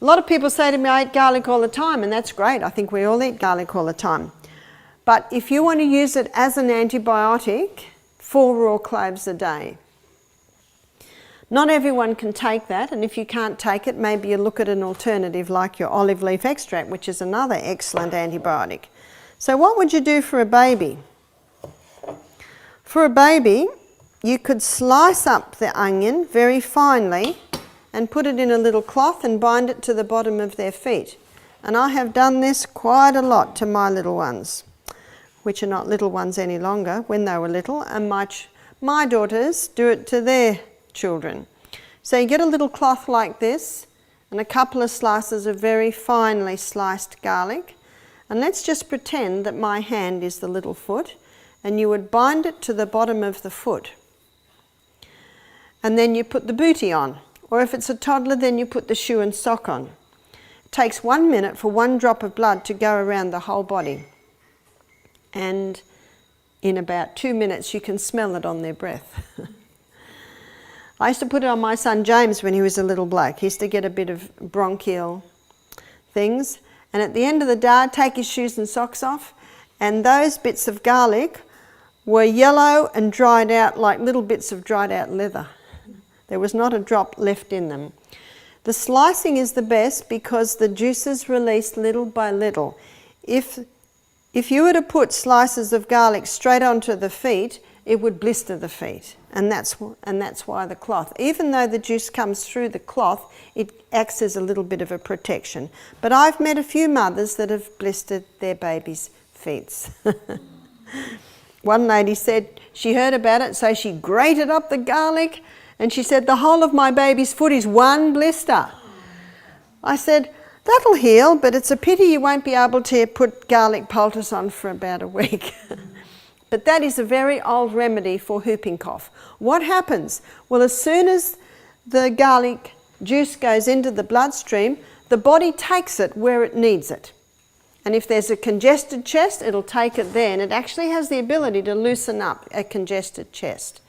A lot of people say to me, I eat garlic all the time, and that's great. I think we all eat garlic all the time. But if you want to use it as an antibiotic, 4 raw cloves a day. Not everyone can take that, and if you can't take it, maybe you look at an alternative like your olive leaf extract, which is another excellent antibiotic. So what would you do for a baby? For a baby, you could slice up the onion very finely and put it in a little cloth and bind it to the bottom of their feet. And I have done this quite a lot to my little ones, which are not little ones any longer, when they were little, and my daughters do it to their children. So you get a little cloth like this and a couple of slices of very finely sliced garlic, and let's just pretend that my hand is the little foot, and you would bind it to the bottom of the foot. And then you put the bootie on, or if it's a toddler, then you put the shoe and sock on. It takes 1 minute for 1 drop of blood to go around the whole body, and in about 2 minutes you can smell it on their breath. I used to put it on my son James when he was a little bloke. He used to get a bit of bronchial things, and at the end of the day I'd take his shoes and socks off, and those bits of garlic were yellow and dried out like little bits of dried out leather. There was not a drop left in them. The slicing is the best because the juices release little by little. If you were to put slices of garlic straight onto the feet, it would blister the feet, and that's why the cloth. Even though the juice comes through the cloth, it acts as a little bit of a protection. But I've met a few mothers that have blistered their babies' feet. One lady said she heard about it, so she grated up the garlic, and she said, the whole of my baby's foot is 1 blister. I said, that'll heal, but it's a pity you won't be able to put garlic poultice on for about a week. But that is a very old remedy for whooping cough. What happens? Well, as soon as the garlic juice goes into the bloodstream, the body takes it where it needs it. And if there's a congested chest, it'll take it there, and it actually has the ability to loosen up a congested chest.